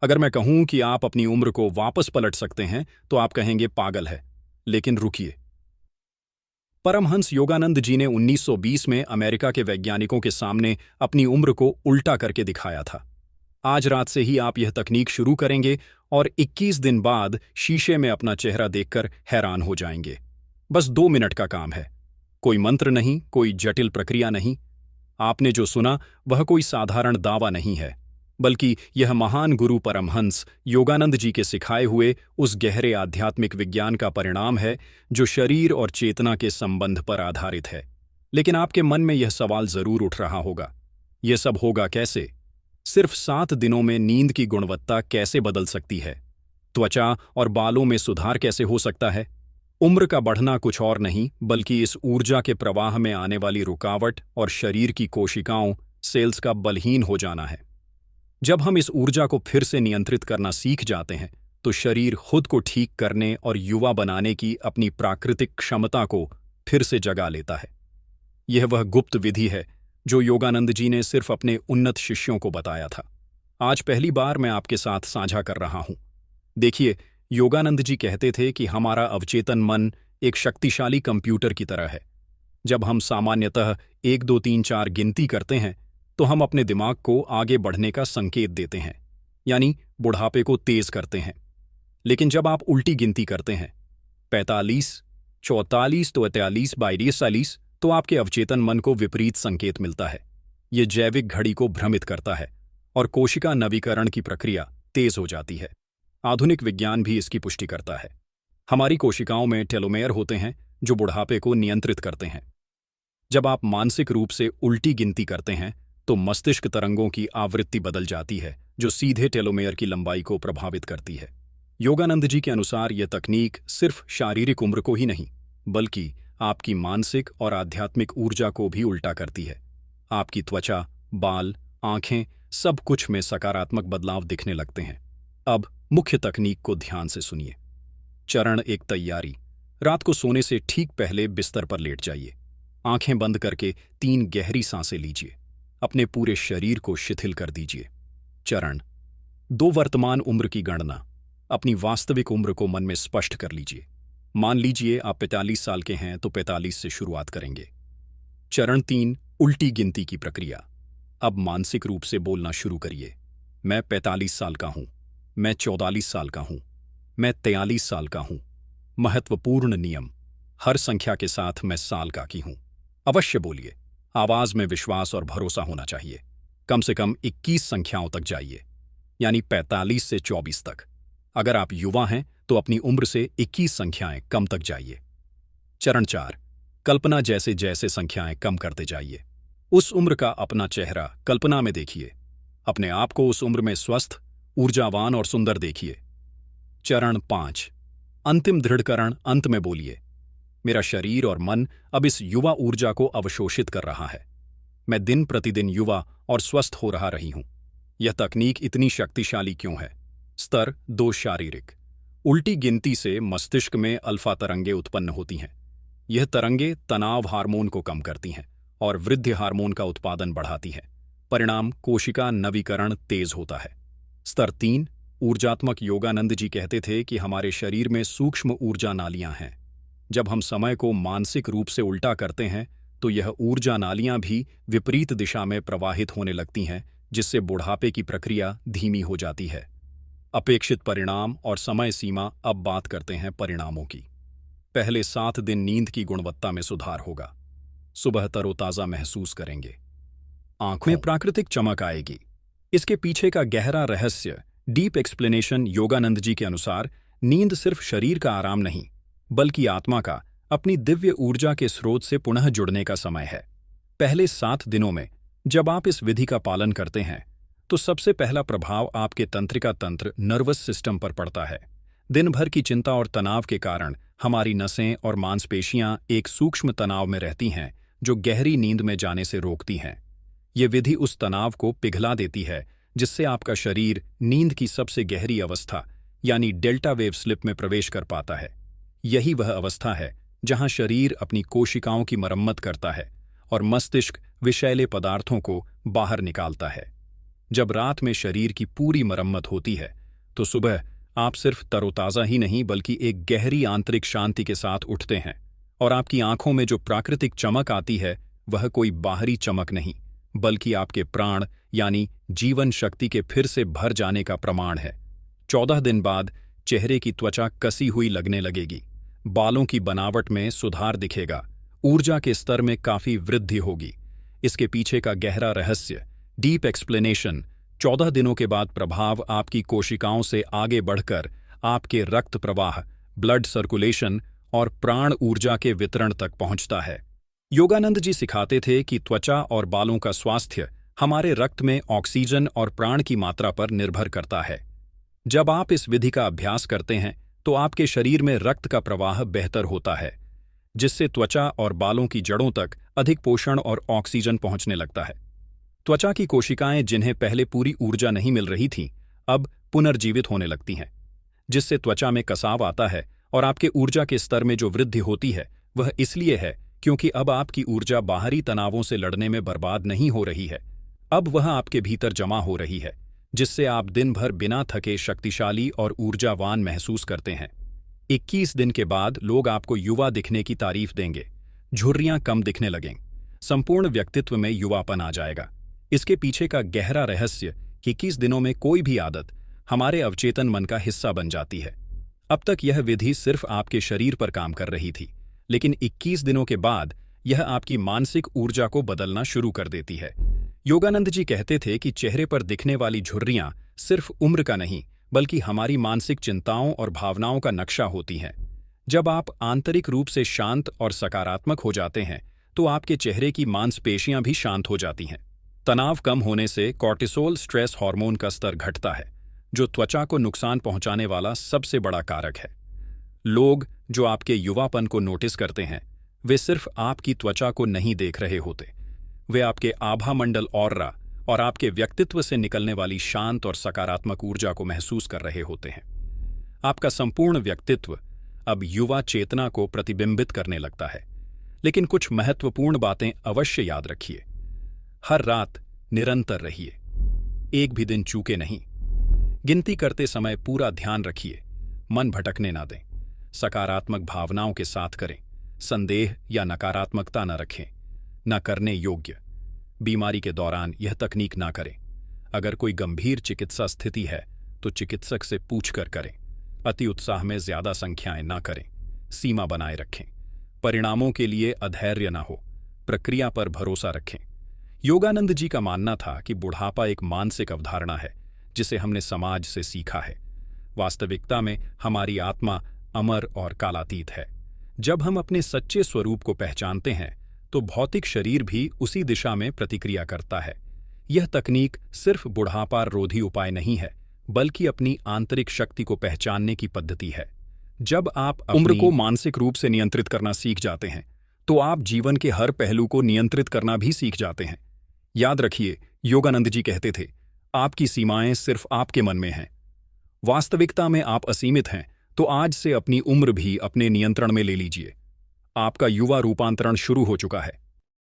अगर मैं कहूं कि आप अपनी उम्र को वापस पलट सकते हैं तो आप कहेंगे पागल है। लेकिन रुकिए। परमहंस योगानंद जी ने 1920 में अमेरिका के वैज्ञानिकों के सामने अपनी उम्र को उल्टा करके दिखाया था। आज रात से ही आप यह तकनीक शुरू करेंगे और 21 दिन बाद शीशे में अपना चेहरा देखकर हैरान हो जाएंगे। बस 2 मिनट का काम है। कोई मंत्र नहीं, कोई जटिल प्रक्रिया नहीं। आपने जो सुना वह कोई साधारण दावा नहीं है, बल्कि यह महान गुरु परमहंस योगानंद जी के सिखाए हुए उस गहरे आध्यात्मिक विज्ञान का परिणाम है जो शरीर और चेतना के संबंध पर आधारित है। लेकिन आपके मन में यह सवाल जरूर उठ रहा होगा, यह सब होगा कैसे? सिर्फ 7 दिनों में नींद की गुणवत्ता कैसे बदल सकती है? त्वचा और बालों में सुधार कैसे हो सकता है? उम्र का बढ़ना कुछ और नहीं बल्कि इस ऊर्जा के प्रवाह में आने वाली रुकावट और शरीर की कोशिकाओं सेल्स का बलहीन हो जाना है। जब हम इस ऊर्जा को फिर से नियंत्रित करना सीख जाते हैं तो शरीर खुद को ठीक करने और युवा बनाने की अपनी प्राकृतिक क्षमता को फिर से जगा लेता है। यह वह गुप्त विधि है जो योगानंद जी ने सिर्फ अपने उन्नत शिष्यों को बताया था। आज पहली बार मैं आपके साथ साझा कर रहा हूं। देखिए, योगानंद जी कहते थे कि हमारा अवचेतन मन एक शक्तिशाली कंप्यूटर की तरह है। जब हम सामान्यतः 1 2 3 4 गिनती करते हैं तो हम अपने दिमाग को आगे बढ़ने का संकेत देते हैं, यानी बुढ़ापे को तेज करते हैं। लेकिन जब आप उल्टी गिनती करते हैं 45, 44 तो 43 42, तो आपके अवचेतन मन को विपरीत संकेत मिलता है। यह जैविक घड़ी को भ्रमित करता है और कोशिका नवीकरण की प्रक्रिया तेज हो जाती है। आधुनिक विज्ञान भी इसकी पुष्टि करता है। हमारी कोशिकाओं में टेलोमेयर होते हैं जो बुढ़ापे को नियंत्रित करते हैं। जब आप मानसिक रूप से उल्टी गिनती करते हैं तो मस्तिष्क तरंगों की आवृत्ति बदल जाती है जो सीधे टेलोमेयर की लंबाई को प्रभावित करती है। योगानंद जी के अनुसार यह तकनीक सिर्फ शारीरिक उम्र को ही नहीं बल्कि आपकी मानसिक और आध्यात्मिक ऊर्जा को भी उल्टा करती है। आपकी त्वचा, बाल, आंखें, सब कुछ में सकारात्मक बदलाव दिखने लगते हैं। अब मुख्य तकनीक को ध्यान से सुनिए। चरण 1, तैयारी। रात को सोने से ठीक पहले बिस्तर पर लेट जाइए। आंखें बंद करके 3 गहरी सांसें लीजिए। अपने पूरे शरीर को शिथिल कर दीजिए। चरण 2, वर्तमान उम्र की गणना। अपनी वास्तविक उम्र को मन में स्पष्ट कर लीजिए। मान लीजिए आप 45 साल के हैं तो 45 से शुरुआत करेंगे। चरण 3, उल्टी गिनती की प्रक्रिया। अब मानसिक रूप से बोलना शुरू करिए। मैं 45 साल का हूं, मैं 44 साल का हूं, मैं 43 साल का हूं। महत्वपूर्ण नियम, हर संख्या के साथ मैं साल का की हूं। अवश्य बोलिए। आवाज में विश्वास और भरोसा होना चाहिए। कम से कम 21 संख्याओं तक जाइए, यानी 45 से 24 तक। अगर आप युवा हैं तो अपनी उम्र से 21 संख्याएं कम तक जाइए। चरण 4, कल्पना। जैसे जैसे संख्याएं कम करते जाइए उस उम्र का अपना चेहरा कल्पना में देखिए। अपने आप को उस उम्र में स्वस्थ, ऊर्जावान और सुंदर देखिए। चरण 5, अंतिम दृढ़करण। अंत में बोलिए, मेरा शरीर और मन अब इस युवा ऊर्जा को अवशोषित कर रहा है। मैं दिन प्रतिदिन युवा और स्वस्थ हो रही हूं। यह तकनीक इतनी शक्तिशाली क्यों है? स्तर 2, शारीरिक। उल्टी गिनती से मस्तिष्क में अल्फा तरंगें उत्पन्न होती हैं। यह तरंगें तनाव हार्मोन को कम करती हैं और वृद्धि हार्मोन का उत्पादन बढ़ाती हैं। परिणाम, कोशिका नवीकरण तेज होता है। स्तर 3, ऊर्जात्मक। योगानंद जी कहते थे कि हमारे शरीर में सूक्ष्म ऊर्जा नालियां हैं। जब हम समय को मानसिक रूप से उल्टा करते हैं तो यह ऊर्जा नालियां भी विपरीत दिशा में प्रवाहित होने लगती हैं, जिससे बुढ़ापे की प्रक्रिया धीमी हो जाती है। अपेक्षित परिणाम और समय सीमा। अब बात करते हैं परिणामों की। पहले 7 दिन नींद की गुणवत्ता में सुधार होगा। सुबह तरोताजा महसूस करेंगे। आंखों में प्राकृतिक चमक आएगी। इसके पीछे का गहरा रहस्य, डीप एक्सप्लेनेशन। योगानंद जी के अनुसार नींद सिर्फ शरीर का आराम नहीं बल्कि आत्मा का अपनी दिव्य ऊर्जा के स्रोत से पुनः जुड़ने का समय है। पहले 7 दिनों में जब आप इस विधि का पालन करते हैं तो सबसे पहला प्रभाव आपके तंत्रिका तंत्र, नर्वस सिस्टम पर पड़ता है। दिन भर की चिंता और तनाव के कारण हमारी नसें और मांसपेशियां एक सूक्ष्म तनाव में रहती हैं जो गहरी नींद में जाने से रोकती हैं। ये विधि उस तनाव को पिघला देती है जिससे आपका शरीर नींद की सबसे गहरी अवस्था यानी डेल्टा वेव स्लिप में प्रवेश कर पाता है। यही वह अवस्था है जहां शरीर अपनी कोशिकाओं की मरम्मत करता है और मस्तिष्क विषैले पदार्थों को बाहर निकालता है। जब रात में शरीर की पूरी मरम्मत होती है तो सुबह आप सिर्फ तरोताज़ा ही नहीं बल्कि एक गहरी आंतरिक शांति के साथ उठते हैं, और आपकी आंखों में जो प्राकृतिक चमक आती है वह कोई बाहरी चमक नहीं बल्कि आपके प्राण यानी जीवन शक्ति के फिर से भर जाने का प्रमाण है। 14 दिन बाद चेहरे की त्वचा कसी हुई लगने लगेगी, बालों की बनावट में सुधार दिखेगा, ऊर्जा के स्तर में काफी वृद्धि होगी। इसके पीछे का गहरा रहस्य, डीप एक्सप्लेनेशन, 14 दिनों के बाद प्रभाव आपकी कोशिकाओं से आगे बढ़कर आपके रक्त प्रवाह, ब्लड सर्कुलेशन और प्राण ऊर्जा के वितरण तक पहुंचता है। योगानंद जी सिखाते थे कि त्वचा और बालों का स्वास्थ्य हमारे रक्त में ऑक्सीजन और प्राण की मात्रा पर निर्भर करता है। जब आप इस विधि का अभ्यास करते हैं तो आपके शरीर में रक्त का प्रवाह बेहतर होता है, जिससे त्वचा और बालों की जड़ों तक अधिक पोषण और ऑक्सीजन पहुंचने लगता है। त्वचा की कोशिकाएं जिन्हें पहले पूरी ऊर्जा नहीं मिल रही थीं, अब पुनर्जीवित होने लगती हैं, जिससे त्वचा में कसाव आता है, और आपके ऊर्जा के स्तर में जो वृद्धि होती है वह इसलिए है क्योंकि अब आपकी ऊर्जा बाहरी तनावों से लड़ने में बर्बाद नहीं हो रही है, अब वह आपके भीतर जमा हो रही है, जिससे आप दिन भर बिना थके शक्तिशाली और ऊर्जावान महसूस करते हैं। 21 दिन के बाद लोग आपको युवा दिखने की तारीफ देंगे, झुर्रियां कम दिखने लगेंगी, संपूर्ण व्यक्तित्व में युवापन आ जाएगा। इसके पीछे का गहरा रहस्य कि 21 दिनों में कोई भी आदत हमारे अवचेतन मन का हिस्सा बन जाती है। अब तक यह विधि सिर्फ आपके शरीर पर काम कर रही थी, लेकिन 21 दिनों के बाद यह आपकी मानसिक ऊर्जा को बदलना शुरू कर देती है। योगानंद जी कहते थे कि चेहरे पर दिखने वाली झुर्रियां सिर्फ उम्र का नहीं बल्कि हमारी मानसिक चिंताओं और भावनाओं का नक्शा होती हैं। जब आप आंतरिक रूप से शांत और सकारात्मक हो जाते हैं तो आपके चेहरे की मांसपेशियां भी शांत हो जाती हैं। तनाव कम होने से कॉर्टिसोल स्ट्रेस हार्मोन का स्तर घटता है, जो त्वचा को नुकसान पहुंचाने वाला सबसे बड़ा कारक है। लोग जो आपके युवापन को नोटिस करते हैं वे सिर्फ आपकी त्वचा को नहीं देख रहे होते, वे आपके आभा मंडल ऑरा और आपके व्यक्तित्व से निकलने वाली शांत और सकारात्मक ऊर्जा को महसूस कर रहे होते हैं। आपका संपूर्ण व्यक्तित्व अब युवा चेतना को प्रतिबिंबित करने लगता है। लेकिन कुछ महत्वपूर्ण बातें अवश्य याद रखिए। हर रात निरंतर रहिए, एक भी दिन चूके नहीं। गिनती करते समय पूरा ध्यान रखिए, मन भटकने ना दें। सकारात्मक भावनाओं के साथ करें, संदेह या नकारात्मकता न रखें। न करने योग्य, बीमारी के दौरान यह तकनीक ना करें। अगर कोई गंभीर चिकित्सा स्थिति है तो चिकित्सक से पूछकर करें। अति उत्साह में ज्यादा संख्याएं ना करें, सीमा बनाए रखें। परिणामों के लिए अधैर्य न हो, प्रक्रिया पर भरोसा रखें। योगानंद जी का मानना था कि बुढ़ापा एक मानसिक अवधारणा है जिसे हमने समाज से सीखा है। वास्तविकता में हमारी आत्मा अमर और कालातीत है। जब हम अपने सच्चे स्वरूप को पहचानते हैं तो भौतिक शरीर भी उसी दिशा में प्रतिक्रिया करता है। यह तकनीक सिर्फ बुढ़ापा रोधी उपाय नहीं है बल्कि अपनी आंतरिक शक्ति को पहचानने की पद्धति है। जब आप उम्र को मानसिक रूप से नियंत्रित करना सीख जाते हैं तो आप जीवन के हर पहलू को नियंत्रित करना भी सीख जाते हैं। याद रखिए, योगानंद जी कहते थे, आपकी सीमाएं सिर्फ आपके मन में हैं। वास्तविकता में आप असीमित हैं, तो आज से अपनी उम्र भी अपने नियंत्रण में ले लीजिए। आपका युवा रूपांतरण शुरू हो चुका है।